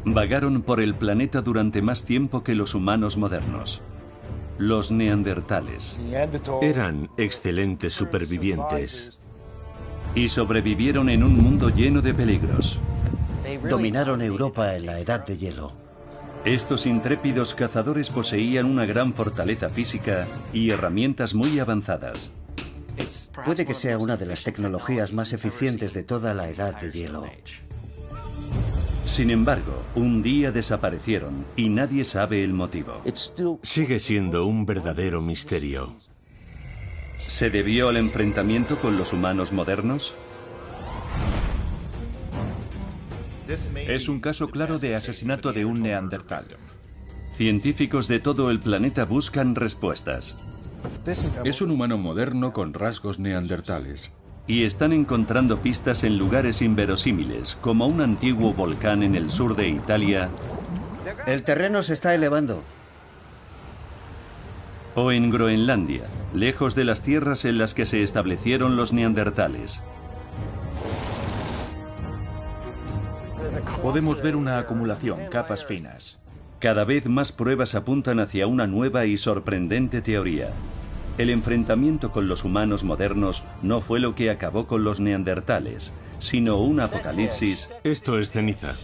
Vagaron por el planeta durante más tiempo que los humanos modernos. Los neandertales. Eran excelentes supervivientes. Y sobrevivieron en un mundo lleno de peligros. Dominaron Europa en la Edad de Hielo. Estos intrépidos cazadores poseían una gran fortaleza física y herramientas muy avanzadas. Puede que sea una de las tecnologías más eficientes de toda la Edad de Hielo. Sin embargo, un día desaparecieron y nadie sabe el motivo. Sigue siendo un verdadero misterio. ¿Se debió al enfrentamiento con los humanos modernos? Es un caso claro de asesinato de un neandertal. Científicos de todo el planeta buscan respuestas. Es un humano moderno con rasgos neandertales. Y están encontrando pistas en lugares inverosímiles, como un antiguo volcán en el sur de Italia. El terreno se está elevando. O en Groenlandia, lejos de las tierras en las que se establecieron los neandertales. Podemos ver una acumulación, capas finas. Cada vez más pruebas apuntan hacia una nueva y sorprendente teoría. El enfrentamiento con los humanos modernos no fue lo que acabó con los neandertales, sino un apocalipsis. Esto es ceniza.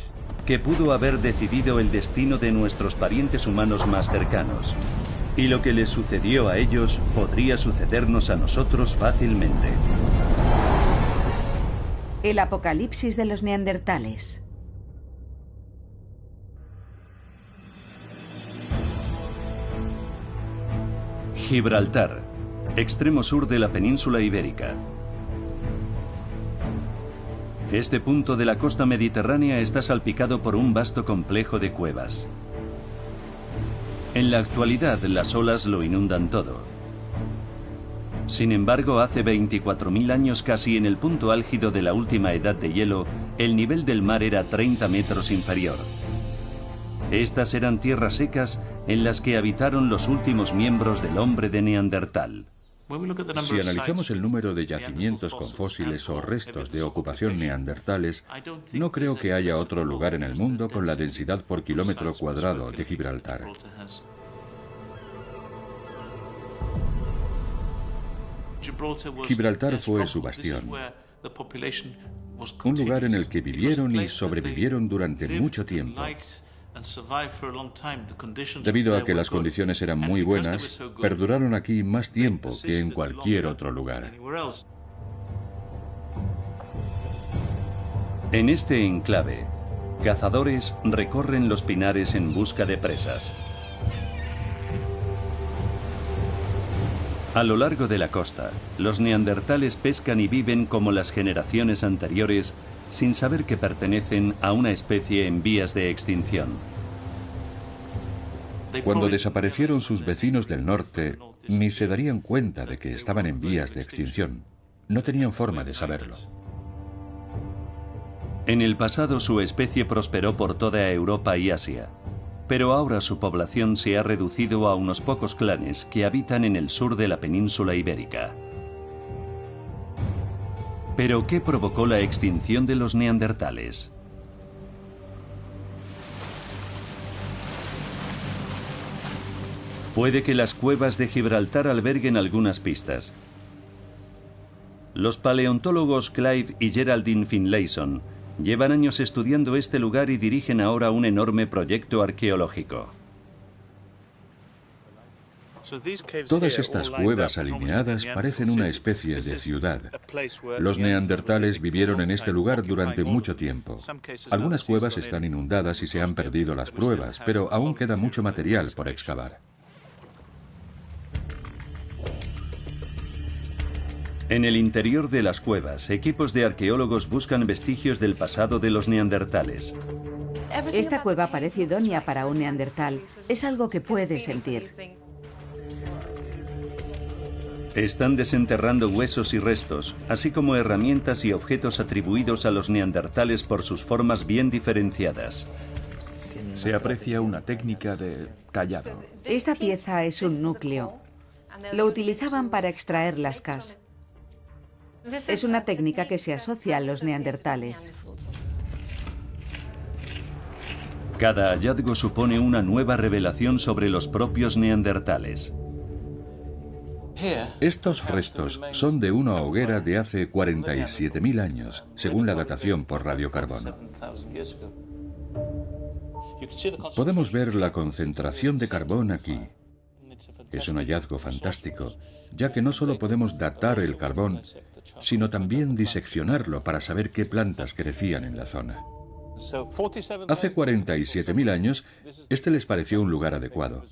Que pudo haber decidido el destino de nuestros parientes humanos más cercanos. Y lo que les sucedió a ellos podría sucedernos a nosotros fácilmente. El apocalipsis de los neandertales. Gibraltar, extremo sur de la península ibérica. Este punto de la costa mediterránea está salpicado por un vasto complejo de cuevas. En la actualidad, las olas lo inundan todo. Sin embargo, hace 24.000 años, casi en el punto álgido de la última edad de hielo, el nivel del mar era 30 metros inferior. Estas eran tierras secas en las que habitaron los últimos miembros del hombre de Neandertal. Si analizamos el número de yacimientos con fósiles o restos de ocupación neandertales, no creo que haya otro lugar en el mundo con la densidad por kilómetro cuadrado de Gibraltar. Gibraltar fue su bastión, un lugar en el que vivieron y sobrevivieron durante mucho tiempo. Debido a que las condiciones eran muy buenas, perduraron aquí más tiempo que en cualquier otro lugar. En este enclave, cazadores recorren los pinares en busca de presas. A lo largo de la costa, los neandertales pescan y viven como las generaciones anteriores, sin saber que pertenecen a una especie en vías de extinción. Cuando desaparecieron sus vecinos del norte, ni se darían cuenta de que estaban en vías de extinción. No tenían forma de saberlo. En el pasado su especie prosperó por toda Europa y Asia, pero ahora su población se ha reducido a unos pocos clanes que habitan en el sur de la península ibérica. ¿Pero qué provocó la extinción de los neandertales? Puede que las cuevas de Gibraltar alberguen algunas pistas. Los paleontólogos Clive y Geraldine Finlayson llevan años estudiando este lugar y dirigen ahora un enorme proyecto arqueológico. Todas estas cuevas alineadas parecen una especie de ciudad. Los neandertales vivieron en este lugar durante mucho tiempo. Algunas cuevas están inundadas y se han perdido las pruebas, pero aún queda mucho material por excavar. En el interior de las cuevas, equipos de arqueólogos buscan vestigios del pasado de los neandertales. Esta cueva parece idónea para un neandertal. Es algo que puedes sentir. Están desenterrando huesos y restos, así como herramientas y objetos atribuidos a los neandertales por sus formas bien diferenciadas. Se aprecia una técnica de tallado. Esta pieza es un núcleo. Lo utilizaban para extraer lascas. Es una técnica que se asocia a los neandertales. Cada hallazgo supone una nueva revelación sobre los propios neandertales. Estos restos son de una hoguera de hace 47.000 años, según la datación por radiocarbono. Podemos ver la concentración de carbón aquí. Es un hallazgo fantástico, ya que no solo podemos datar el carbón, sino también diseccionarlo para saber qué plantas crecían en la zona. Hace 47.000 años, este les pareció un lugar adecuado.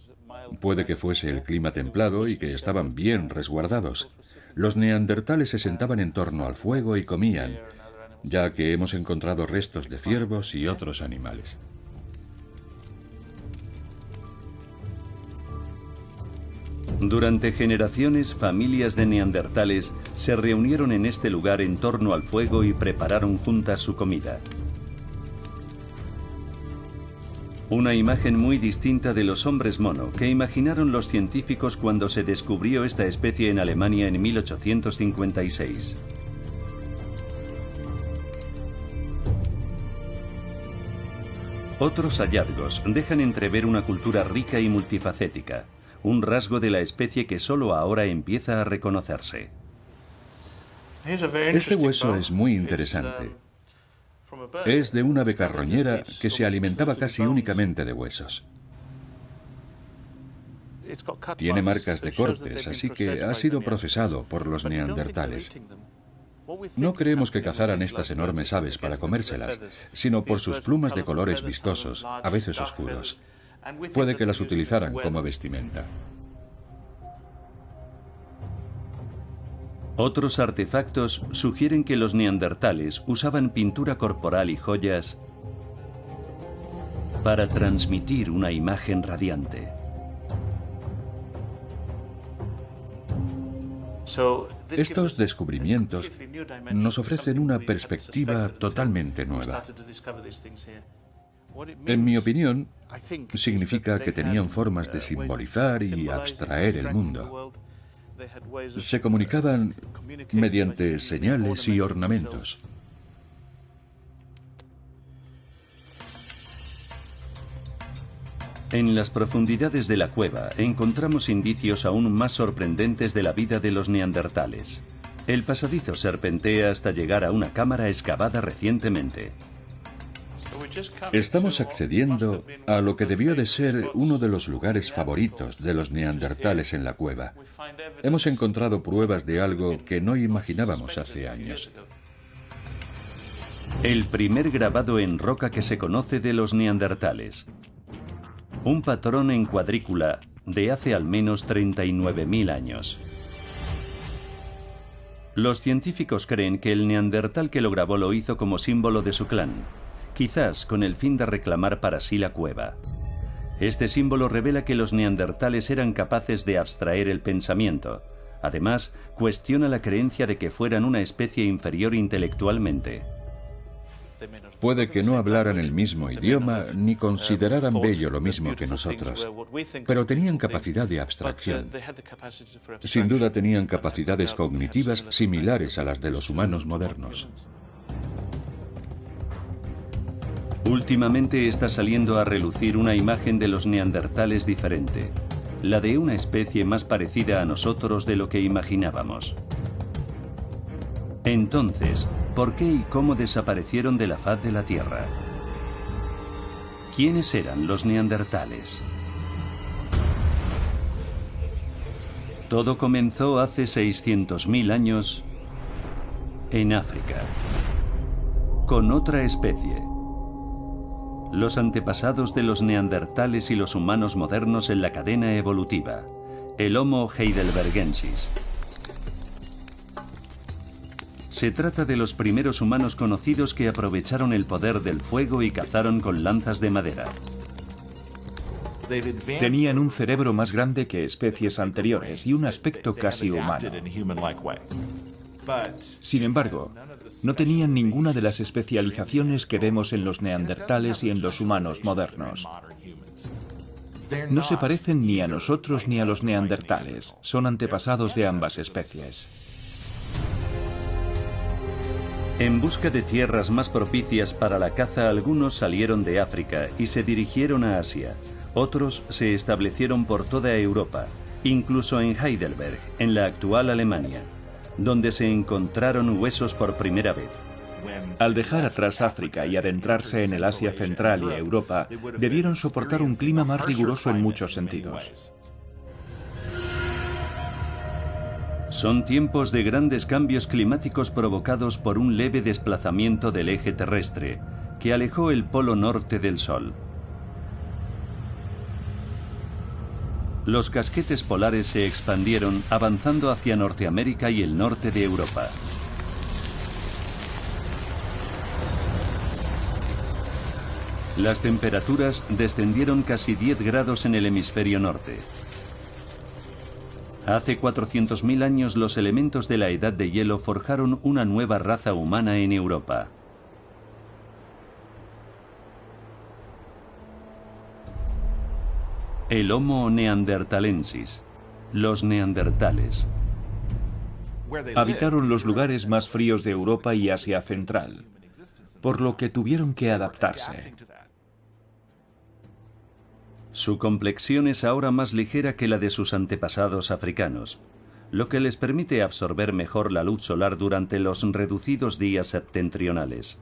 Puede que fuese el clima templado y que estaban bien resguardados. Los neandertales se sentaban en torno al fuego y comían, ya que hemos encontrado restos de ciervos y otros animales. Durante generaciones, familias de neandertales se reunieron en este lugar en torno al fuego y prepararon juntas su comida. Una imagen muy distinta de los hombres mono que imaginaron los científicos cuando se descubrió esta especie en Alemania en 1856. Otros hallazgos dejan entrever una cultura rica y multifacética, un rasgo de la especie que solo ahora empieza a reconocerse. Este hueso es muy interesante. Es de una ave carroñera que se alimentaba casi únicamente de huesos. Tiene marcas de cortes, así que ha sido procesado por los neandertales. No creemos que cazaran estas enormes aves para comérselas, sino por sus plumas de colores vistosos, a veces oscuros. Puede que las utilizaran como vestimenta. Otros artefactos sugieren que los neandertales usaban pintura corporal y joyas para transmitir una imagen radiante. Estos descubrimientos nos ofrecen una perspectiva totalmente nueva. En mi opinión, significa que tenían formas de simbolizar y abstraer el mundo. Se comunicaban mediante señales y ornamentos. En las profundidades de la cueva encontramos indicios aún más sorprendentes de la vida de los neandertales. El pasadizo serpentea hasta llegar a una cámara excavada recientemente. Estamos accediendo a lo que debió de ser uno de los lugares favoritos de los neandertales en la cueva. Hemos encontrado pruebas de algo que no imaginábamos hace años. El primer grabado en roca que se conoce de los neandertales. Un patrón en cuadrícula de hace al menos 39.000 años. Los científicos creen que el neandertal que lo grabó lo hizo como símbolo de su clan, quizás con el fin de reclamar para sí la cueva. Este símbolo revela que los neandertales eran capaces de abstraer el pensamiento. Además, cuestiona la creencia de que fueran una especie inferior intelectualmente. Puede que no hablaran el mismo idioma ni consideraran bello lo mismo que nosotros, pero tenían capacidad de abstracción. Sin duda tenían capacidades cognitivas similares a las de los humanos modernos. Últimamente está saliendo a relucir una imagen de los neandertales diferente, la de una especie más parecida a nosotros de lo que imaginábamos. Entonces, ¿por qué y cómo desaparecieron de la faz de la Tierra? ¿Quiénes eran los neandertales? Todo comenzó hace 600.000 años en África, con otra especie. Los antepasados de los neandertales y los humanos modernos en la cadena evolutiva, el Homo heidelbergensis. Se trata de los primeros humanos conocidos que aprovecharon el poder del fuego y cazaron con lanzas de madera. Tenían un cerebro más grande que especies anteriores y un aspecto casi humano. Sin embargo, no tenían ninguna de las especializaciones que vemos en los neandertales y en los humanos modernos. No se parecen ni a nosotros ni a los neandertales. Son antepasados de ambas especies. En busca de tierras más propicias para la caza, algunos salieron de África y se dirigieron a Asia. Otros se establecieron por toda Europa, incluso en Heidelberg, en la actual Alemania, donde se encontraron huesos por primera vez. Al dejar atrás África y adentrarse en el Asia Central y Europa, debieron soportar un clima más riguroso en muchos sentidos. Son tiempos de grandes cambios climáticos provocados por un leve desplazamiento del eje terrestre, que alejó el polo norte del Sol. Los casquetes polares se expandieron, avanzando hacia Norteamérica y el norte de Europa. Las temperaturas descendieron casi 10 grados en el hemisferio norte. Hace 400.000 años los elementos de la edad de hielo forjaron una nueva raza humana en Europa. El Homo neanderthalensis, los neandertales. Habitaron los lugares más fríos de Europa y Asia Central, por lo que tuvieron que adaptarse. Su complexión es ahora más ligera que la de sus antepasados africanos, lo que les permite absorber mejor la luz solar durante los reducidos días septentrionales.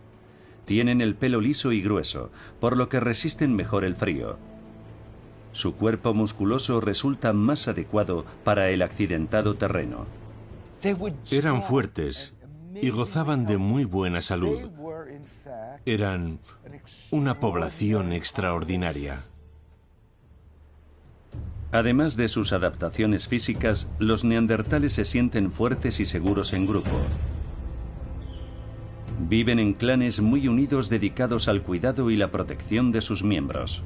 Tienen el pelo liso y grueso, por lo que resisten mejor el frío. Su cuerpo musculoso resulta más adecuado para el accidentado terreno. Eran fuertes y gozaban de muy buena salud. Eran una población extraordinaria. Además de sus adaptaciones físicas, los neandertales se sienten fuertes y seguros en grupo. Viven en clanes muy unidos dedicados al cuidado y la protección de sus miembros.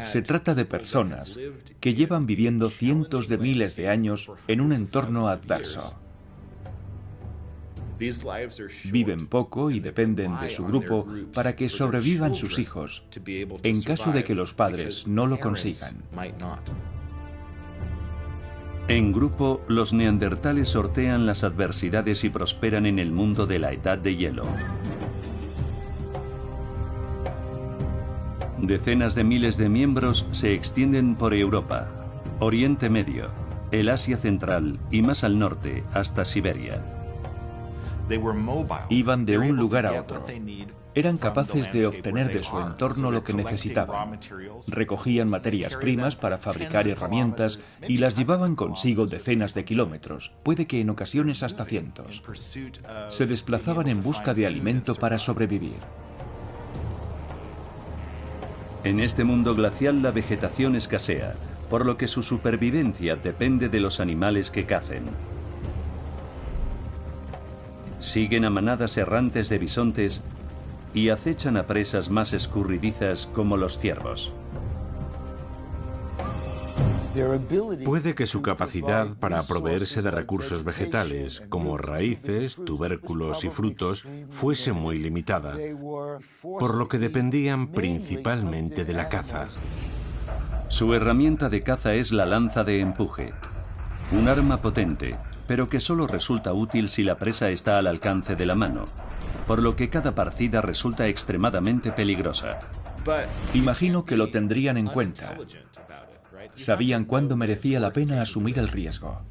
Se trata de personas que llevan viviendo cientos de miles de años en un entorno adverso. Viven poco y dependen de su grupo para que sobrevivan sus hijos, en caso de que los padres no lo consigan. En grupo, los neandertales sortean las adversidades y prosperan en el mundo de la edad de hielo. Decenas de miles de miembros se extienden por Europa, Oriente Medio, el Asia Central y más al norte hasta Siberia. Iban de un lugar a otro. Eran capaces de obtener de su entorno lo que necesitaban. Recogían materias primas para fabricar herramientas y las llevaban consigo decenas de kilómetros, puede que en ocasiones hasta cientos. Se desplazaban en busca de alimento para sobrevivir. En este mundo glacial la vegetación escasea, por lo que su supervivencia depende de los animales que cacen. Siguen a manadas errantes de bisontes y acechan a presas más escurridizas como los ciervos. Puede que su capacidad para proveerse de recursos vegetales, como raíces, tubérculos y frutos, fuese muy limitada, por lo que dependían principalmente de la caza. Su herramienta de caza es la lanza de empuje, un arma potente, pero que solo resulta útil si la presa está al alcance de la mano, por lo que cada partida resulta extremadamente peligrosa. Imagino que lo tendrían en cuenta. Sabían cuándo merecía la pena asumir el riesgo.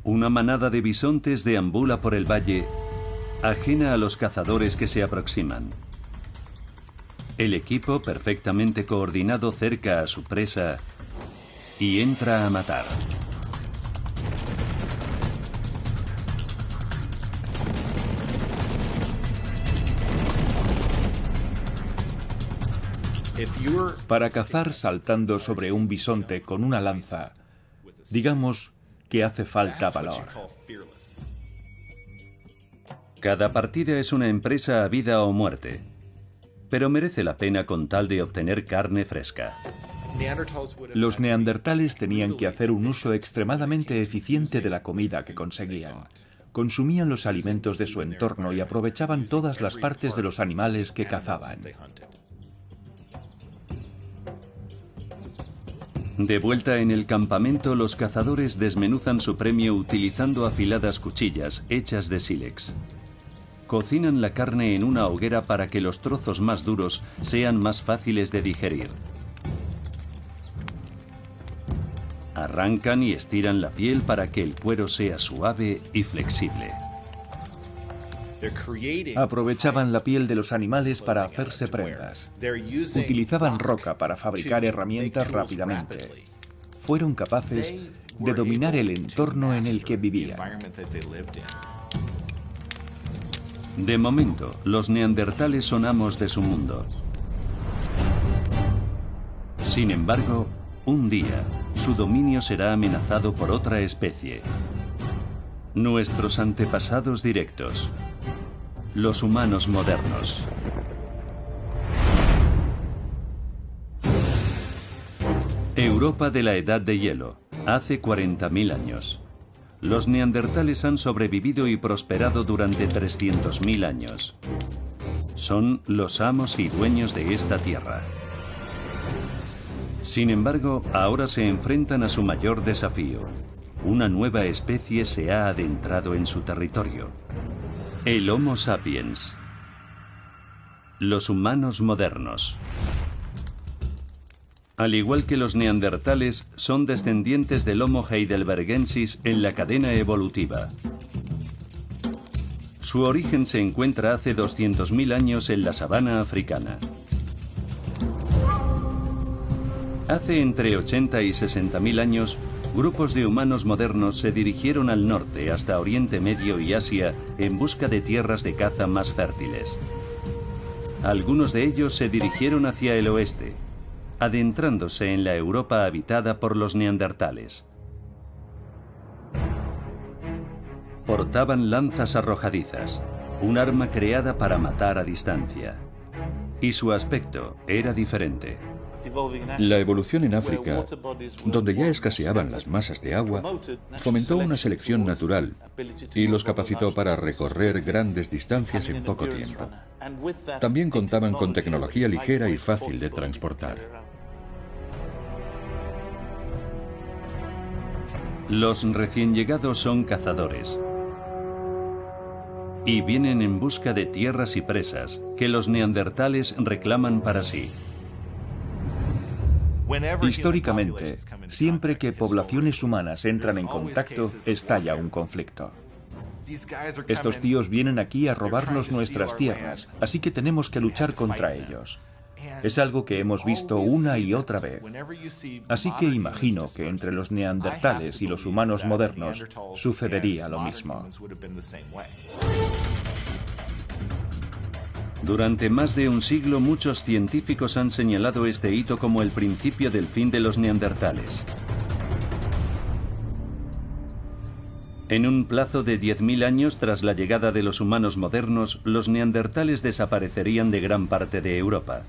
Una manada de bisontes deambula por el valle, ajena a los cazadores que se aproximan. El equipo, perfectamente coordinado, cerca a su presa y entra a matar. Para cazar saltando sobre un bisonte con una lanza, digamos que hace falta valor. Cada partida es una empresa a vida o muerte, pero merece la pena con tal de obtener carne fresca. Los neandertales tenían que hacer un uso extremadamente eficiente de la comida que conseguían. Consumían los alimentos de su entorno y aprovechaban todas las partes de los animales que cazaban. De vuelta en el campamento, los cazadores desmenuzan su premio utilizando afiladas cuchillas hechas de sílex. Cocinan la carne en una hoguera para que los trozos más duros sean más fáciles de digerir. Arrancan y estiran la piel para que el cuero sea suave y flexible. Aprovechaban la piel de los animales para hacerse prendas. Utilizaban roca para fabricar herramientas rápidamente. Fueron capaces de dominar el entorno en el que vivían. De momento, los neandertales son amos de su mundo. Sin embargo, un día, su dominio será amenazado por otra especie. Nuestros antepasados directos. Los humanos modernos. Europa de la Edad de Hielo, hace 40.000 años. Los neandertales han sobrevivido y prosperado durante 300.000 años. Son los amos y dueños de esta tierra. Sin embargo, ahora se enfrentan a su mayor desafío. Una nueva especie se ha adentrado en su territorio. El Homo sapiens. Los humanos modernos. Al igual que los neandertales, son descendientes del Homo heidelbergensis en la cadena evolutiva. Su origen se encuentra hace 200.000 años en la sabana africana. Hace entre 80 y 60.000 años, grupos de humanos modernos se dirigieron al norte hasta Oriente Medio y Asia en busca de tierras de caza más fértiles. Algunos de ellos se dirigieron hacia el oeste, adentrándose en la Europa habitada por los neandertales. Portaban lanzas arrojadizas, un arma creada para matar a distancia. Y su aspecto era diferente. La evolución en África, donde ya escaseaban las masas de agua, fomentó una selección natural y los capacitó para recorrer grandes distancias en poco tiempo. También contaban con tecnología ligera y fácil de transportar. Los recién llegados son cazadores y vienen en busca de tierras y presas que los neandertales reclaman para sí. Históricamente, siempre que poblaciones humanas entran en contacto, estalla un conflicto. Estos tíos vienen aquí a robarnos nuestras tierras, así que tenemos que luchar contra ellos. Es algo que hemos visto una y otra vez. Así que imagino que entre los neandertales y los humanos modernos sucedería lo mismo. Durante más de un siglo, muchos científicos han señalado este hito como el principio del fin de los neandertales. En un plazo de 10.000 años tras la llegada de los humanos modernos, los neandertales desaparecerían de gran parte de Europa.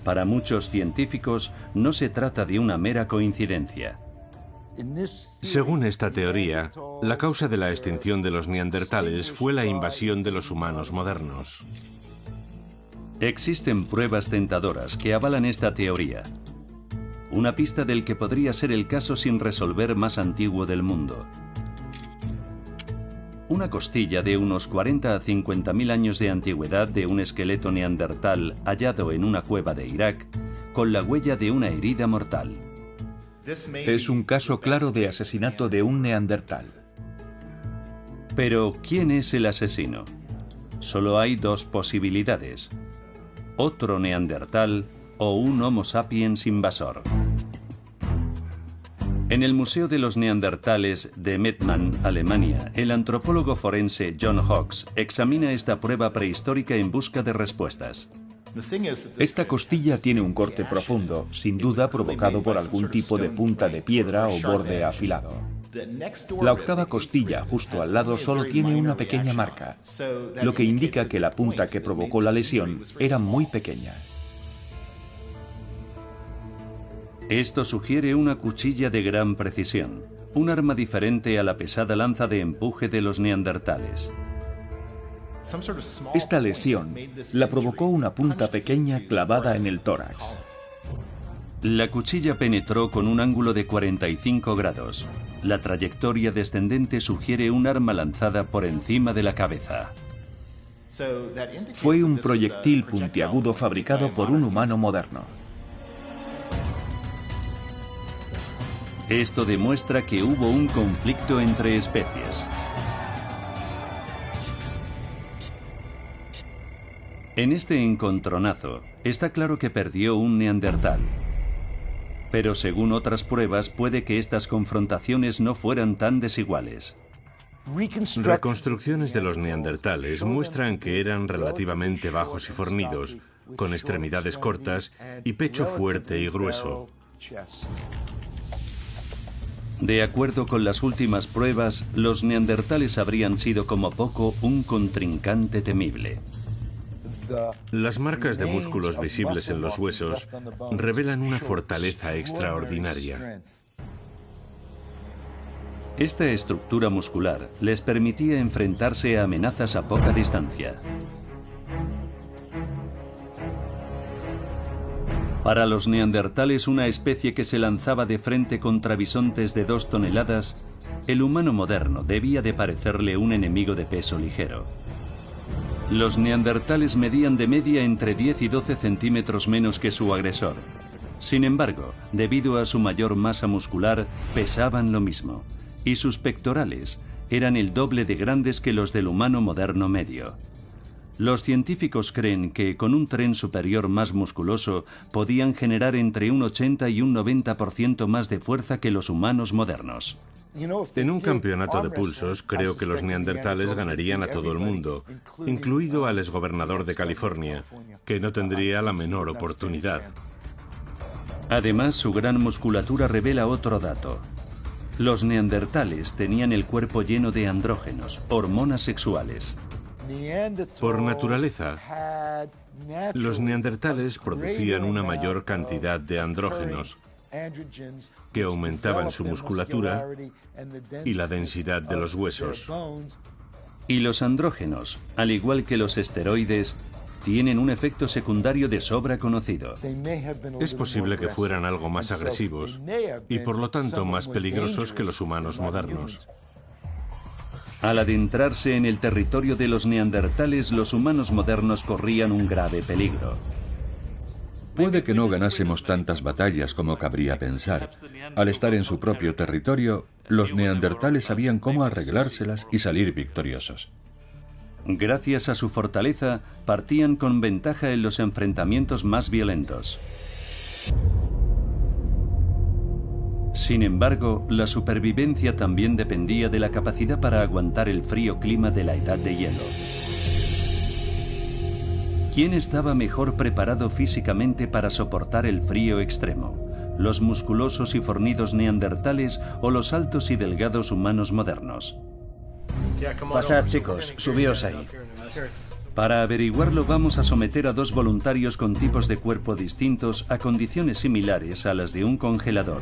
Para muchos científicos, no se trata de una mera coincidencia. Según esta teoría, la causa de la extinción de los neandertales fue la invasión de los humanos modernos. Existen pruebas tentadoras que avalan esta teoría. Una pista del que podría ser el caso sin resolver más antiguo del mundo. Una costilla de unos 40 a 50.000 años de antigüedad de un esqueleto neandertal hallado en una cueva de Irak, con la huella de una herida mortal. Es un caso claro de asesinato de un neandertal. Pero, ¿quién es el asesino? Solo hay dos posibilidades: otro neandertal o un Homo sapiens invasor. En el Museo de los Neandertales de Mettmann, Alemania, el antropólogo forense John Hawkes examina esta prueba prehistórica en busca de respuestas. Esta costilla tiene un corte profundo, sin duda provocado por algún tipo de punta de piedra o borde afilado. La octava costilla, justo al lado, solo tiene una pequeña marca, lo que indica que la punta que provocó la lesión era muy pequeña. Esto sugiere una cuchilla de gran precisión, un arma diferente a la pesada lanza de empuje de los neandertales. Esta lesión la provocó una punta pequeña clavada en el tórax. La cuchilla penetró con un ángulo de 45 grados. La trayectoria descendente sugiere un arma lanzada por encima de la cabeza. Fue un proyectil puntiagudo fabricado por un humano moderno. Esto demuestra que hubo un conflicto entre especies. En este encontronazo, está claro que perdió un neandertal. Pero según otras pruebas, puede que estas confrontaciones no fueran tan desiguales. Reconstrucciones de los neandertales muestran que eran relativamente bajos y fornidos, con extremidades cortas y pecho fuerte y grueso. De acuerdo con las últimas pruebas, los neandertales habrían sido como poco un contrincante temible. Las marcas de músculos visibles en los huesos revelan una fortaleza extraordinaria. Esta estructura muscular les permitía enfrentarse a amenazas a poca distancia. Para los neandertales, una especie que se lanzaba de frente contra bisontes de 2 toneladas, el humano moderno debía de parecerle un enemigo de peso ligero. Los neandertales medían de media entre 10 y 12 centímetros menos que su agresor. Sin embargo, debido a su mayor masa muscular, pesaban lo mismo, y sus pectorales eran el doble de grandes que los del humano moderno medio. Los científicos creen que con un tren superior más musculoso podían generar entre un 80 y un 90% más de fuerza que los humanos modernos. En un campeonato de pulsos, creo que los neandertales ganarían a todo el mundo, incluido al exgobernador de California, que no tendría la menor oportunidad. Además, su gran musculatura revela otro dato. Los neandertales tenían el cuerpo lleno de andrógenos, hormonas sexuales. Por naturaleza, los neandertales producían una mayor cantidad de andrógenos, que aumentaban su musculatura y la densidad de los huesos. Y los andrógenos, al igual que los esteroides, tienen un efecto secundario de sobra conocido. Es posible que fueran algo más agresivos y por lo tanto más peligrosos que los humanos modernos. Al adentrarse en el territorio de los neandertales, los humanos modernos corrían un grave peligro. Puede que no ganásemos tantas batallas como cabría pensar. Al estar en su propio territorio, los neandertales sabían cómo arreglárselas y salir victoriosos. Gracias a su fortaleza, partían con ventaja en los enfrentamientos más violentos. Sin embargo, la supervivencia también dependía de la capacidad para aguantar el frío clima de la Edad de Hielo. ¿Quién estaba mejor preparado físicamente para soportar el frío extremo? ¿Los musculosos y fornidos neandertales o los altos y delgados humanos modernos? Pasad, chicos, subíos ahí. Para averiguarlo, vamos a someter a 2 voluntarios con tipos de cuerpo distintos a condiciones similares a las de un congelador.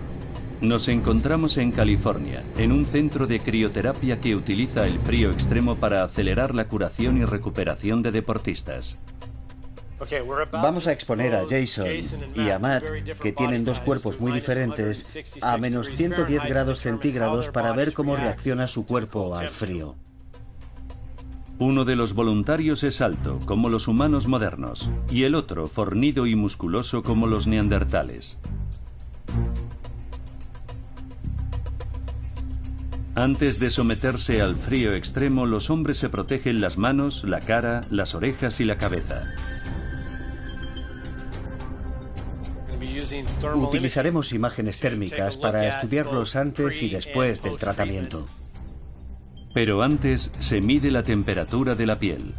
Nos encontramos en California, en un centro de crioterapia que utiliza el frío extremo para acelerar la curación y recuperación de deportistas. Vamos a exponer a Jason y a Matt, que tienen 2 cuerpos muy diferentes, a menos 110 grados centígrados para ver cómo reacciona su cuerpo al frío. Uno de los voluntarios es alto, como los humanos modernos, y el otro fornido y musculoso como los neandertales. Antes de someterse al frío extremo, los hombres se protegen las manos, la cara, las orejas y la cabeza. Utilizaremos imágenes térmicas para estudiarlos antes y después del tratamiento. Pero antes se mide la temperatura de la piel.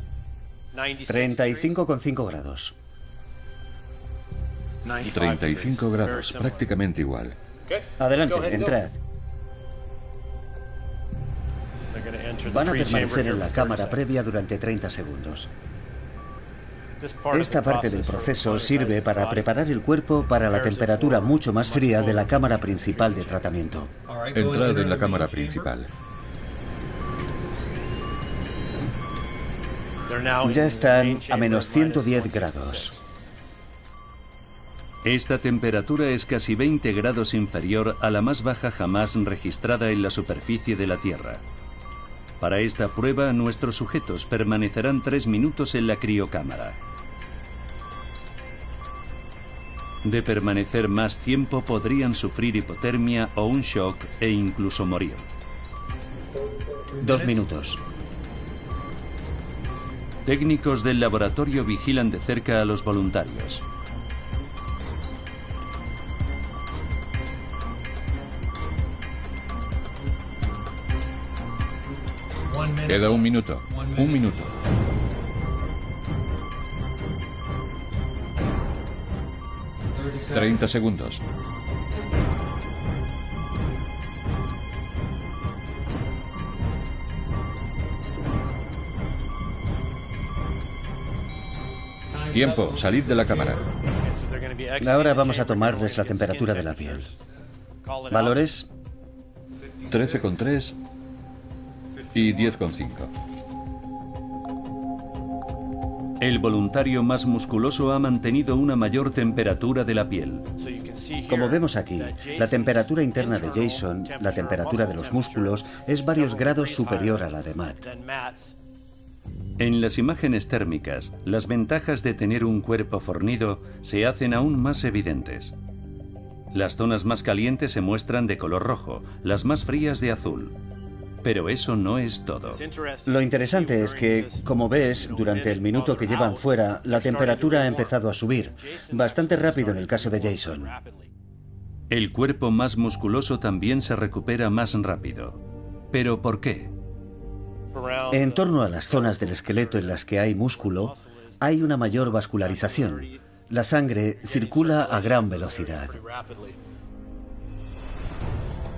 35,5 grados. 35 grados, prácticamente igual. Adelante, entrad. Van a permanecer en la cámara previa durante 30 segundos. Esta parte del proceso sirve para preparar el cuerpo para la temperatura mucho más fría de la cámara principal de tratamiento. Entrad en la cámara principal. Ya están a menos 110 grados. Esta temperatura es casi 20 grados inferior a la más baja jamás registrada en la superficie de la Tierra. Para esta prueba, nuestros sujetos permanecerán 3 minutos en la criocámara. De permanecer más tiempo podrían sufrir hipotermia o un shock e incluso morir. 2 minutos. Técnicos del laboratorio vigilan de cerca a los voluntarios. Queda 1 minuto. 1 minuto. ...30 segundos. Tiempo, salid de la cámara. Ahora vamos a tomarles la temperatura de la piel. ¿Valores? 13,3 y 10,5. El voluntario más musculoso ha mantenido una mayor temperatura de la piel. Como vemos aquí, la temperatura interna de Jason, la temperatura de los músculos, es varios grados superior a la de Matt. En las imágenes térmicas, las ventajas de tener un cuerpo fornido se hacen aún más evidentes. Las zonas más calientes se muestran de color rojo, las más frías de azul. Pero eso no es todo. Lo interesante es que, como ves, durante el minuto que llevan fuera, la temperatura ha empezado a subir, bastante rápido en el caso de Jason. El cuerpo más musculoso también se recupera más rápido. ¿Pero por qué? En torno a las zonas del esqueleto en las que hay músculo, hay una mayor vascularización. La sangre circula a gran velocidad.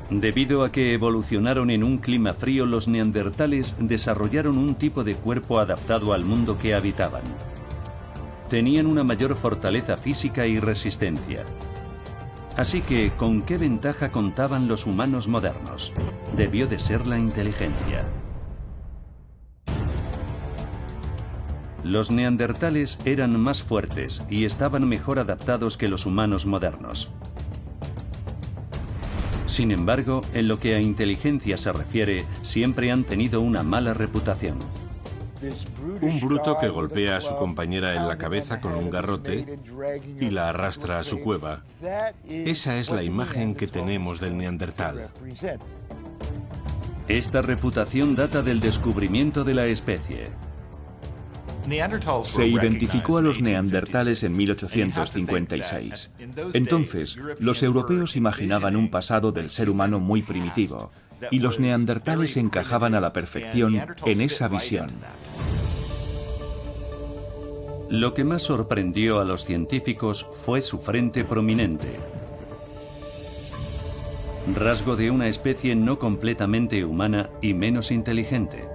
Debido a que evolucionaron en un clima frío, los neandertales desarrollaron un tipo de cuerpo adaptado al mundo que habitaban. Tenían una mayor fortaleza física y resistencia. Así que, ¿con qué ventaja contaban los humanos modernos? Debió de ser la inteligencia. Los neandertales eran más fuertes y estaban mejor adaptados que los humanos modernos. Sin embargo, en lo que a inteligencia se refiere, siempre han tenido una mala reputación. Un bruto que golpea a su compañera en la cabeza con un garrote y la arrastra a su cueva. Esa es la imagen que tenemos del neandertal. Esta reputación data del descubrimiento de la especie. Se identificó a los neandertales en 1856. Entonces, los europeos imaginaban un pasado del ser humano muy primitivo, y los neandertales encajaban a la perfección en esa visión. Lo que más sorprendió a los científicos fue su frente prominente, rasgo de una especie no completamente humana y menos inteligente.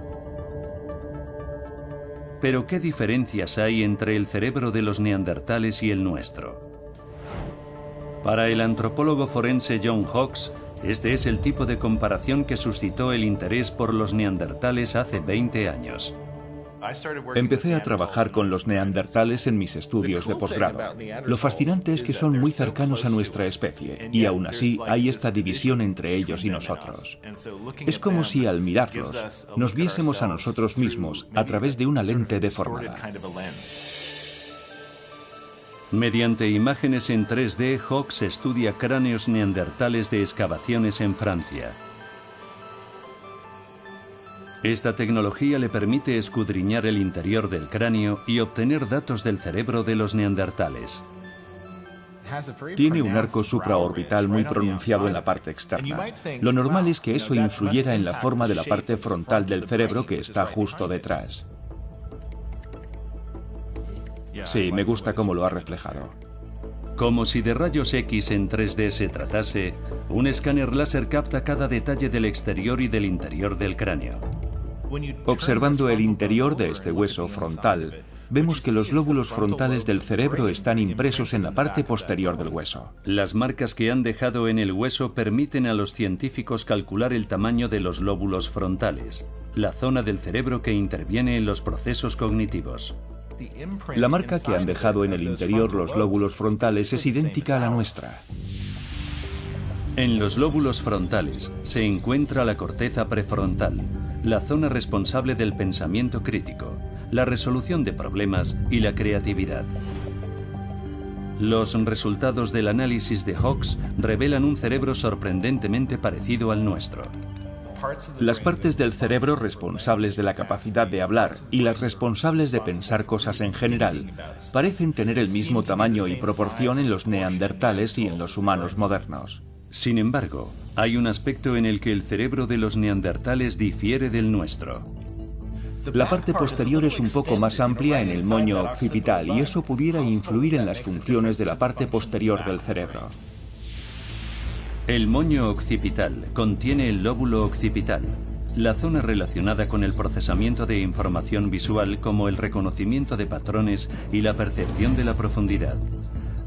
Pero ¿qué diferencias hay entre el cerebro de los neandertales y el nuestro? Para el antropólogo forense John Hawkes, este es el tipo de comparación que suscitó el interés por los neandertales hace 20 años. Empecé a trabajar con los neandertales en mis estudios de posgrado. Lo fascinante es que son muy cercanos a nuestra especie, y aún así hay esta división entre ellos y nosotros. Es como si al mirarlos, nos viésemos a nosotros mismos a través de una lente deformada. Mediante imágenes en 3D, Hawkes estudia cráneos neandertales de excavaciones en Francia. Esta tecnología le permite escudriñar el interior del cráneo y obtener datos del cerebro de los neandertales. Tiene un arco supraorbital muy pronunciado en la parte externa. Lo normal es que eso influyera en la forma de la parte frontal del cerebro que está justo detrás. Sí, me gusta cómo lo ha reflejado. Como si de rayos X en 3D se tratase, un escáner láser capta cada detalle del exterior y del interior del cráneo. Observando el interior de este hueso frontal, vemos que los lóbulos frontales del cerebro están impresos en la parte posterior del hueso. Las marcas que han dejado en el hueso permiten a los científicos calcular el tamaño de los lóbulos frontales, la zona del cerebro que interviene en los procesos cognitivos. La marca que han dejado en el interior los lóbulos frontales es idéntica a la nuestra. En los lóbulos frontales se encuentra la corteza prefrontal, la zona responsable del pensamiento crítico, la resolución de problemas y la creatividad. Los resultados del análisis de Hawkes revelan un cerebro sorprendentemente parecido al nuestro. Las partes del cerebro responsables de la capacidad de hablar y las responsables de pensar cosas en general parecen tener el mismo tamaño y proporción en los neandertales y en los humanos modernos. Sin embargo, hay un aspecto en el que el cerebro de los neandertales difiere del nuestro. La parte posterior es un poco más amplia en el moño occipital y eso pudiera influir en las funciones de la parte posterior del cerebro. El moño occipital contiene el lóbulo occipital, la zona relacionada con el procesamiento de información visual como el reconocimiento de patrones y la percepción de la profundidad.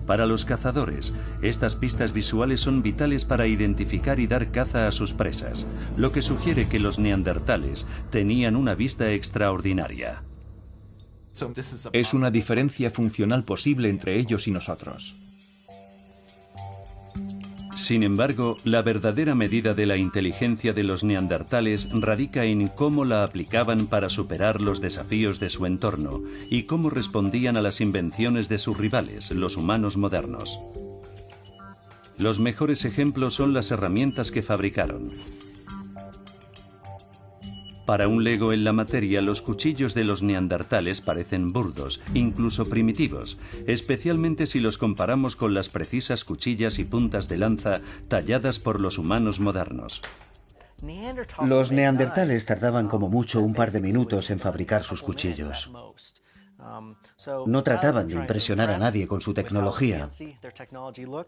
Para los cazadores, estas pistas visuales son vitales para identificar y dar caza a sus presas, lo que sugiere que los neandertales tenían una vista extraordinaria. Es una diferencia funcional posible entre ellos y nosotros. Sin embargo, la verdadera medida de la inteligencia de los neandertales radica en cómo la aplicaban para superar los desafíos de su entorno y cómo respondían a las invenciones de sus rivales, los humanos modernos. Los mejores ejemplos son las herramientas que fabricaron. Para un lego en la materia, los cuchillos de los neandertales parecen burdos, incluso primitivos, especialmente si los comparamos con las precisas cuchillas y puntas de lanza talladas por los humanos modernos. Los neandertales tardaban como mucho un par de minutos en fabricar sus cuchillos. No trataban de impresionar a nadie con su tecnología.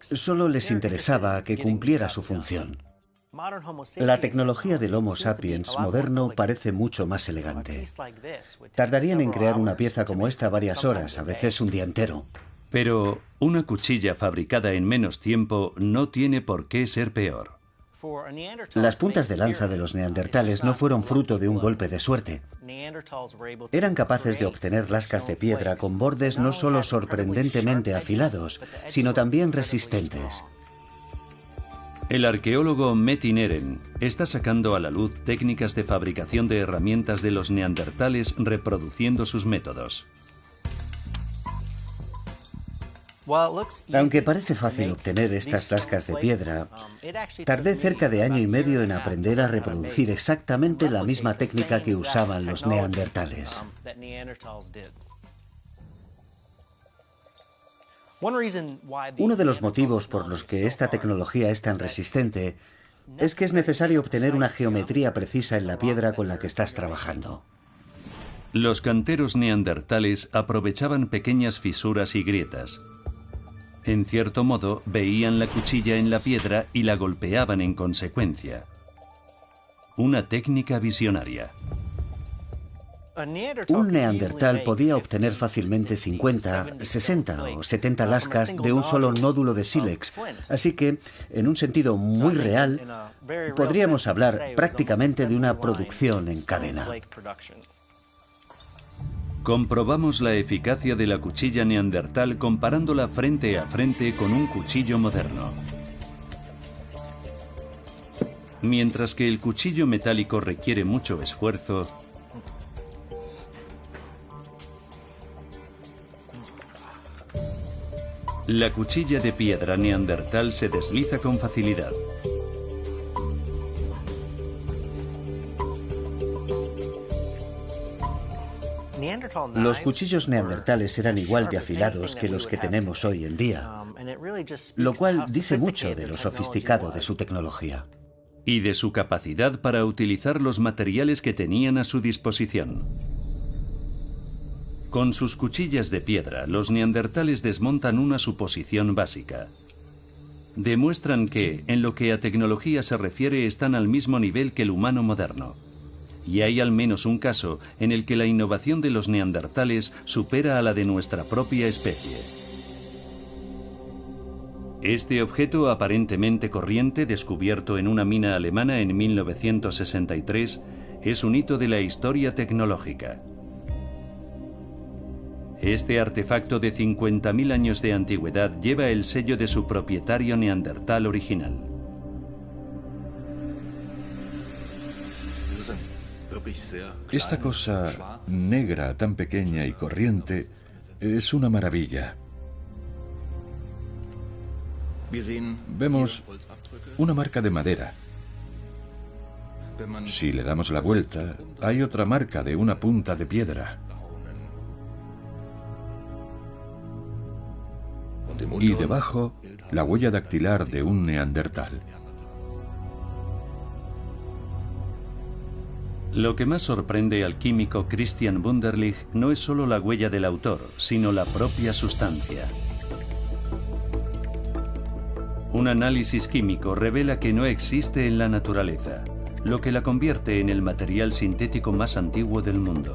Solo les interesaba que cumpliera su función. La tecnología del Homo sapiens moderno parece mucho más elegante. Tardarían en crear una pieza como esta varias horas, a veces un día entero. Pero una cuchilla fabricada en menos tiempo no tiene por qué ser peor. Las puntas de lanza de los neandertales no fueron fruto de un golpe de suerte. Eran capaces de obtener lascas de piedra con bordes no solo sorprendentemente afilados, sino también resistentes. El arqueólogo Metin Eren está sacando a la luz técnicas de fabricación de herramientas de los neandertales reproduciendo sus métodos. Aunque parece fácil obtener estas lascas de piedra, tardé cerca de año y medio en aprender a reproducir exactamente la misma técnica que usaban los neandertales. Uno de los motivos por los que esta tecnología es tan resistente es que es necesario obtener una geometría precisa en la piedra con la que estás trabajando. Los canteros neandertales aprovechaban pequeñas fisuras y grietas. En cierto modo, veían la cuchilla en la piedra y la golpeaban en consecuencia. Una técnica visionaria. Un neandertal podía obtener fácilmente 50, 60 o 70 lascas de un solo nódulo de sílex, así que, en un sentido muy real, podríamos hablar prácticamente de una producción en cadena. Comprobamos la eficacia de la cuchilla neandertal comparándola frente a frente con un cuchillo moderno. Mientras que el cuchillo metálico requiere mucho esfuerzo, la cuchilla de piedra neandertal se desliza con facilidad. Los cuchillos neandertales eran igual de afilados que los que tenemos hoy en día, lo cual dice mucho de lo sofisticado de su tecnología. Y de su capacidad para utilizar los materiales que tenían a su disposición. Con sus cuchillas de piedra, los neandertales desmontan una suposición básica. Demuestran que, en lo que a tecnología se refiere, están al mismo nivel que el humano moderno. Y hay al menos un caso en el que la innovación de los neandertales supera a la de nuestra propia especie. Este objeto aparentemente corriente, descubierto en una mina alemana en 1963, es un hito de la historia tecnológica. Este artefacto de 50.000 años de antigüedad lleva el sello de su propietario neandertal original. Esta cosa negra, tan pequeña y corriente, es una maravilla. Vemos una marca de madera. Si le damos la vuelta, hay otra marca de una punta de piedra. Y debajo, la huella dactilar de un neandertal. Lo que más sorprende al químico Christian Wunderlich no es solo la huella del autor, sino la propia sustancia. Un análisis químico revela que no existe en la naturaleza, lo que la convierte en el material sintético más antiguo del mundo.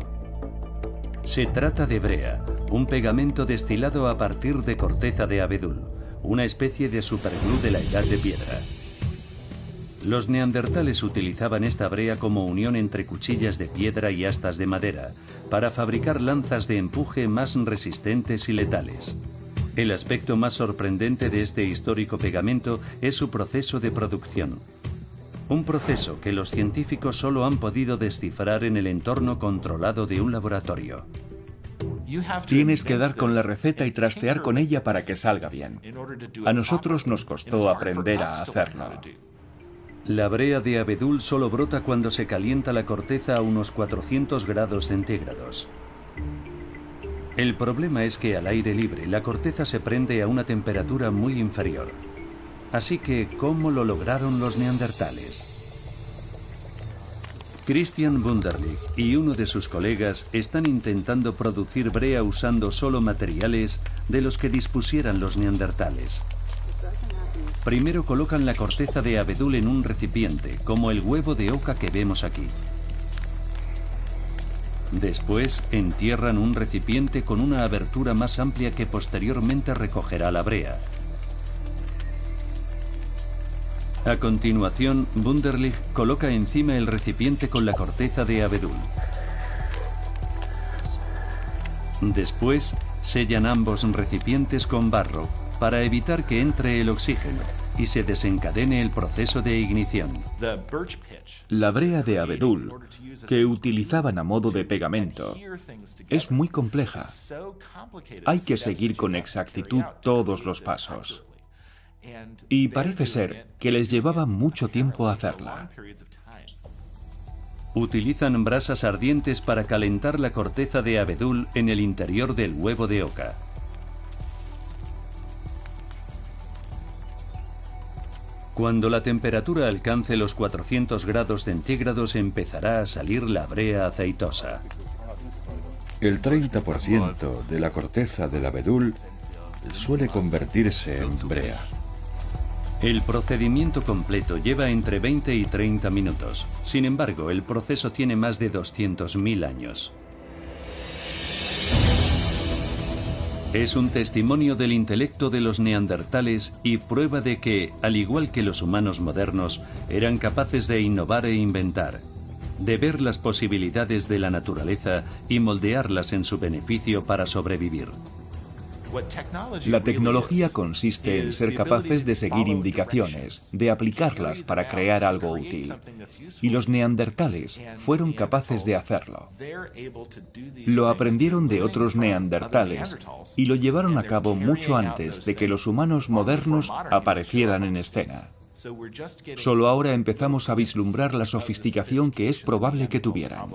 Se trata de brea, un pegamento destilado a partir de corteza de abedul, una especie de superglue de la Edad de Piedra. Los neandertales utilizaban esta brea como unión entre cuchillas de piedra y astas de madera, para fabricar lanzas de empuje más resistentes y letales. El aspecto más sorprendente de este histórico pegamento es su proceso de producción. Un proceso que los científicos solo han podido descifrar en el entorno controlado de un laboratorio. Tienes que dar con la receta y trastear con ella para que salga bien. A nosotros nos costó aprender a hacerlo. La brea de abedul solo brota cuando se calienta la corteza a unos 400 grados centígrados. El problema es que al aire libre la corteza se prende a una temperatura muy inferior. Así que, ¿cómo lo lograron los neandertales? Christian Wunderlich y uno de sus colegas están intentando producir brea usando solo materiales de los que dispusieran los neandertales. Primero colocan la corteza de abedul en un recipiente, como el huevo de oca que vemos aquí. Después entierran un recipiente con una abertura más amplia que posteriormente recogerá la brea. A continuación, Wunderlich coloca encima el recipiente con la corteza de abedul. Después, sellan ambos recipientes con barro para evitar que entre el oxígeno y se desencadene el proceso de ignición. La brea de abedul, que utilizaban a modo de pegamento, es muy compleja. Hay que seguir con exactitud todos los pasos. Y parece ser que les llevaba mucho tiempo hacerla. Utilizan brasas ardientes para calentar la corteza de abedul en el interior del huevo de oca. Cuando la temperatura alcance los 400 grados centígrados empezará a salir la brea aceitosa. El 30% de la corteza del abedul suele convertirse en brea. El procedimiento completo lleva entre 20 y 30 minutos. Sin embargo, el proceso tiene más de 200.000 años. Es un testimonio del intelecto de los neandertales y prueba de que, al igual que los humanos modernos, eran capaces de innovar e inventar, de ver las posibilidades de la naturaleza y moldearlas en su beneficio para sobrevivir. La tecnología consiste en ser capaces de seguir indicaciones, de aplicarlas para crear algo útil. Y los neandertales fueron capaces de hacerlo. Lo aprendieron de otros neandertales y lo llevaron a cabo mucho antes de que los humanos modernos aparecieran en escena. Solo ahora empezamos a vislumbrar la sofisticación que es probable que tuvieran.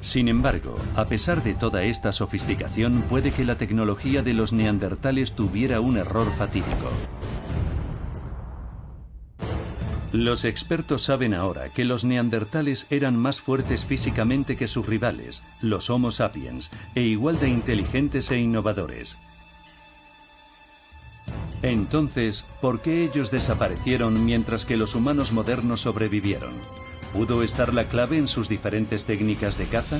Sin embargo, a pesar de toda esta sofisticación, puede que la tecnología de los neandertales tuviera un error fatídico. Los expertos saben ahora que los neandertales eran más fuertes físicamente que sus rivales, los Homo sapiens, e igual de inteligentes e innovadores. Entonces, ¿por qué ellos desaparecieron mientras que los humanos modernos sobrevivieron? ¿Pudo estar la clave en sus diferentes técnicas de caza?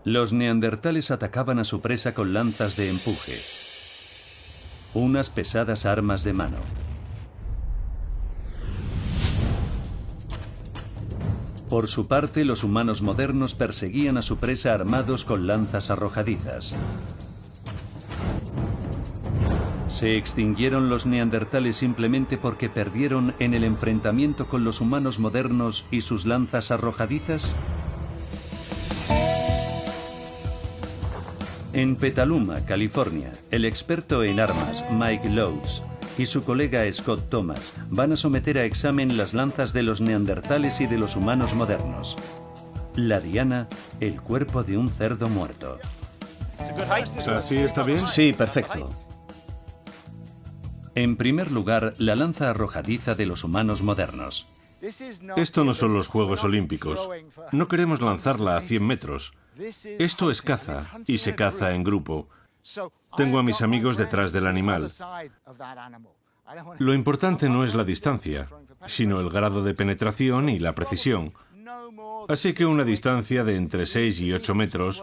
Los neandertales atacaban a su presa con lanzas de empuje, unas pesadas armas de mano. Por su parte, los humanos modernos perseguían a su presa armados con lanzas arrojadizas. ¿Se extinguieron los neandertales simplemente porque perdieron en el enfrentamiento con los humanos modernos y sus lanzas arrojadizas? En Petaluma, California, el experto en armas Mike Loades y su colega Scott Thomas van a someter a examen las lanzas de los neandertales y de los humanos modernos. La diana, el cuerpo de un cerdo muerto. ¿Así está bien? Sí, perfecto. En primer lugar, la lanza arrojadiza de los humanos modernos. Esto no son los Juegos Olímpicos. No queremos lanzarla a 100 metros. Esto es caza, y se caza en grupo. Tengo a mis amigos detrás del animal. Lo importante no es la distancia, sino el grado de penetración y la precisión. Así que una distancia de entre 6 y 8 metros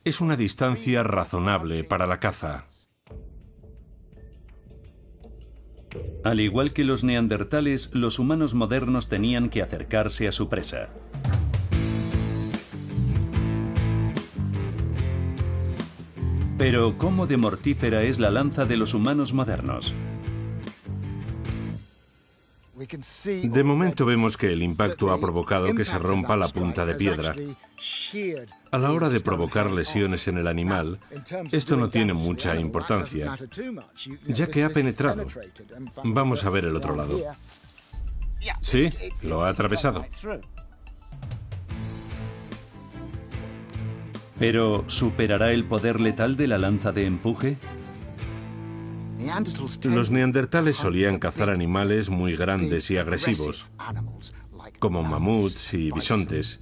es una distancia razonable para la caza. Al igual que los neandertales, los humanos modernos tenían que acercarse a su presa. Pero, ¿cómo de mortífera es la lanza de los humanos modernos? De momento vemos que el impacto ha provocado que se rompa la punta de piedra. A la hora de provocar lesiones en el animal, esto no tiene mucha importancia, ya que ha penetrado. Vamos a ver el otro lado. Sí, lo ha atravesado. ¿Pero superará el poder letal de la lanza de empuje? Los neandertales solían cazar animales muy grandes y agresivos, como mamuts y bisontes,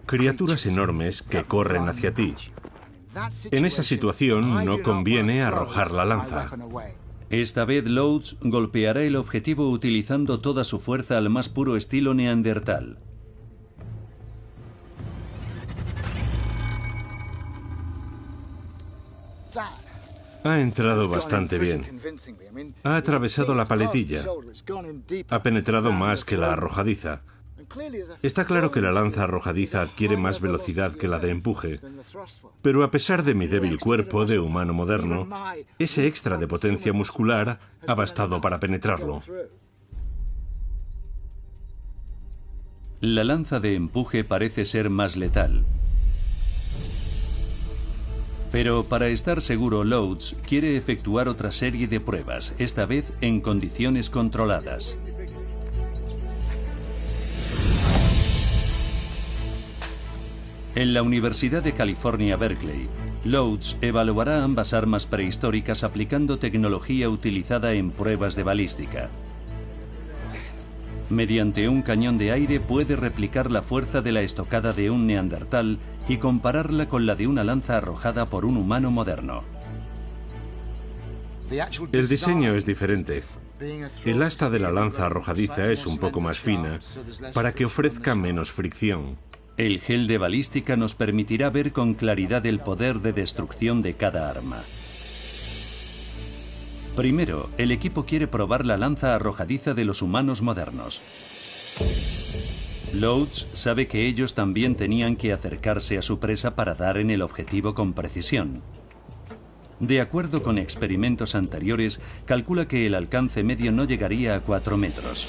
criaturas enormes que corren hacia ti. En esa situación no conviene arrojar la lanza. Esta vez Loades golpeará el objetivo utilizando toda su fuerza al más puro estilo neandertal. Ha entrado bastante bien. Ha atravesado la paletilla. Ha penetrado más que la arrojadiza. Está claro que la lanza arrojadiza adquiere más velocidad que la de empuje, pero a pesar de mi débil cuerpo de humano moderno, ese extra de potencia muscular ha bastado para penetrarlo. La lanza de empuje parece ser más letal. Pero para estar seguro, Loades quiere efectuar otra serie de pruebas, esta vez en condiciones controladas. En la Universidad de California, Berkeley, Loades evaluará ambas armas prehistóricas aplicando tecnología utilizada en pruebas de balística. Mediante un cañón de aire puede replicar la fuerza de la estocada de un neandertal y compararla con la de una lanza arrojada por un humano moderno. El diseño es diferente. El asta de la lanza arrojadiza es un poco más fina para que ofrezca menos fricción. El gel de balística nos permitirá ver con claridad el poder de destrucción de cada arma. Primero, el equipo quiere probar la lanza arrojadiza de los humanos modernos. Loades sabe que ellos también tenían que acercarse a su presa para dar en el objetivo con precisión. De acuerdo con experimentos anteriores, calcula que el alcance medio no llegaría a 4 metros.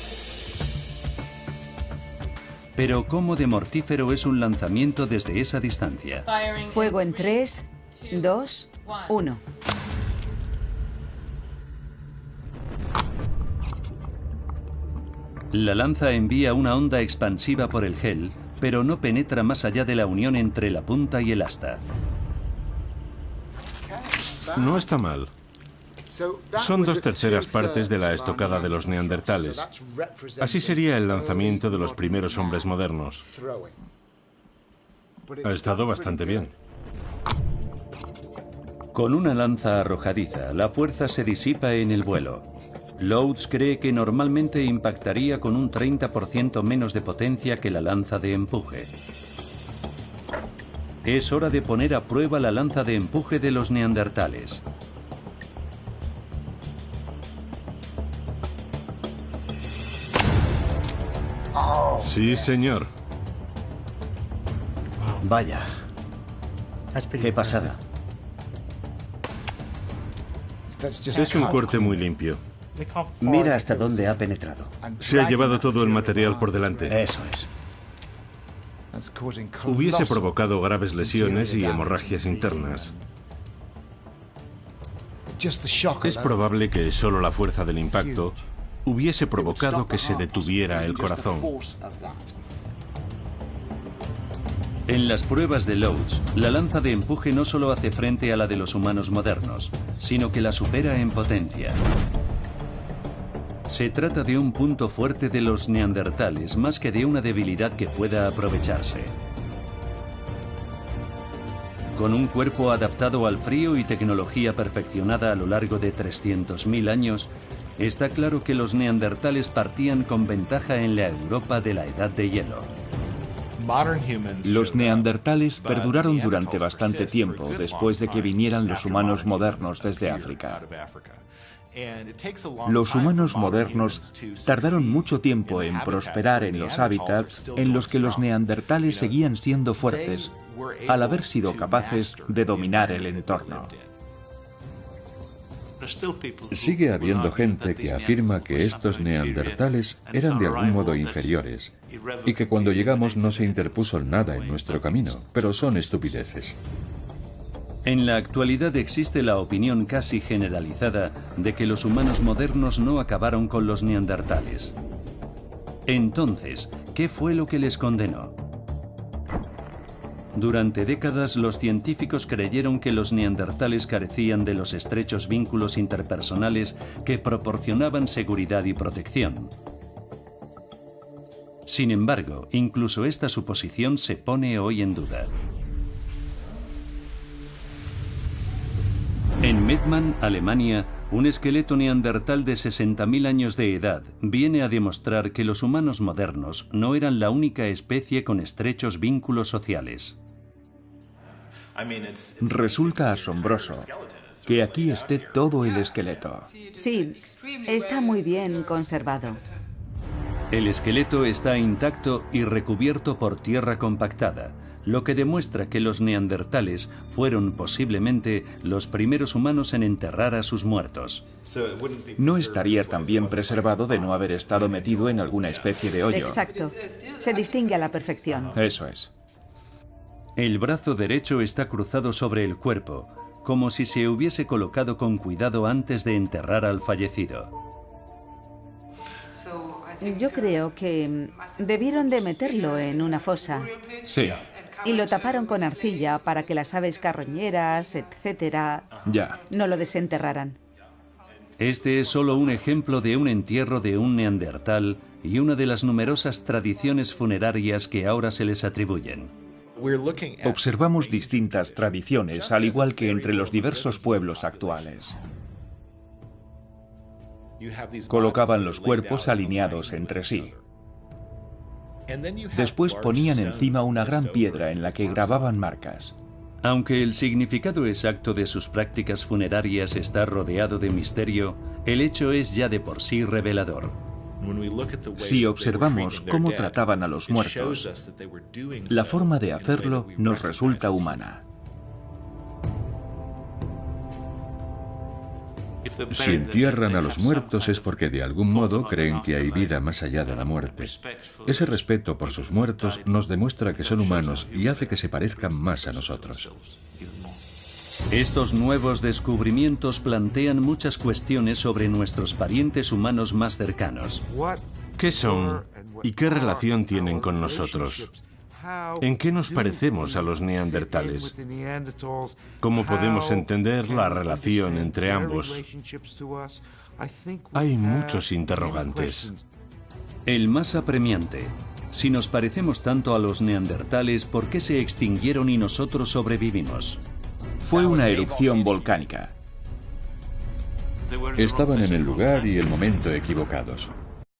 Pero ¿cómo de mortífero es un lanzamiento desde esa distancia? Fuego en 3, 2, 1. La lanza envía una onda expansiva por el gel, pero no penetra más allá de la unión entre la punta y el asta. No está mal. Son 2/3 partes de la estocada de los neandertales. Así sería el lanzamiento de los primeros hombres modernos. Ha estado bastante bien. Con una lanza arrojadiza, la fuerza se disipa en el vuelo. Loades cree que normalmente impactaría con un 30% menos de potencia que la lanza de empuje. Es hora de poner a prueba la lanza de empuje de los neandertales. Sí, señor. Vaya. Qué pasada. Es un corte muy limpio. Mira hasta dónde ha penetrado. Se ha llevado todo el material por delante. Eso es. Hubiese provocado graves lesiones y hemorragias internas. Es probable que solo la fuerza del impacto hubiese provocado que se detuviera el corazón. En las pruebas de Loach, la lanza de empuje no solo hace frente a la de los humanos modernos, sino que la supera en potencia. Se trata de un punto fuerte de los neandertales, más que de una debilidad que pueda aprovecharse. Con un cuerpo adaptado al frío y tecnología perfeccionada a lo largo de 300.000 años, está claro que los neandertales partían con ventaja en la Europa de la Edad de Hielo. Los neandertales perduraron durante bastante tiempo después de que vinieran los humanos modernos desde África. Los humanos modernos tardaron mucho tiempo en prosperar en los hábitats en los que los neandertales seguían siendo fuertes, al haber sido capaces de dominar el entorno. Sigue habiendo gente que afirma que estos neandertales eran de algún modo inferiores y que cuando llegamos no se interpuso nada en nuestro camino, pero son estupideces. En la actualidad existe la opinión casi generalizada de que los humanos modernos no acabaron con los neandertales. Entonces, ¿qué fue lo que les condenó? Durante décadas, los científicos creyeron que los neandertales carecían de los estrechos vínculos interpersonales que proporcionaban seguridad y protección. Sin embargo, incluso esta suposición se pone hoy en duda. En Mettmann, Alemania, un esqueleto neandertal de 60.000 años de edad viene a demostrar que los humanos modernos no eran la única especie con estrechos vínculos sociales. Resulta asombroso que aquí esté todo el esqueleto. Sí, está muy bien conservado. El esqueleto está intacto y recubierto por tierra compactada, lo que demuestra que los neandertales fueron posiblemente los primeros humanos en enterrar a sus muertos. No estaría tan bien preservado de no haber estado metido en alguna especie de hoyo. Exacto. Se distingue a la perfección. Eso es. El brazo derecho está cruzado sobre el cuerpo, como si se hubiese colocado con cuidado antes de enterrar al fallecido. Yo creo que debieron de meterlo en una fosa. Sí. Y lo taparon con arcilla para que las aves carroñeras, etcétera, Ya. no lo desenterraran. Este es solo un ejemplo de un entierro de un neandertal y una de las numerosas tradiciones funerarias que ahora se les atribuyen. Observamos distintas tradiciones, al igual que entre los diversos pueblos actuales. Colocaban los cuerpos alineados entre sí. Después ponían encima una gran piedra en la que grababan marcas. Aunque el significado exacto de sus prácticas funerarias está rodeado de misterio, el hecho es ya de por sí revelador. Si observamos cómo trataban a los muertos, la forma de hacerlo nos resulta humana. Si entierran a los muertos es porque de algún modo creen que hay vida más allá de la muerte. Ese respeto por sus muertos nos demuestra que son humanos y hace que se parezcan más a nosotros. Estos nuevos descubrimientos plantean muchas cuestiones sobre nuestros parientes humanos más cercanos. ¿Qué son y qué relación tienen con nosotros? ¿En qué nos parecemos a los neandertales? ¿Cómo podemos entender la relación entre ambos? Hay muchos interrogantes. El más apremiante. Si nos parecemos tanto a los neandertales, ¿por qué se extinguieron y nosotros sobrevivimos? Fue una erupción volcánica. Estaban en el lugar y el momento equivocados.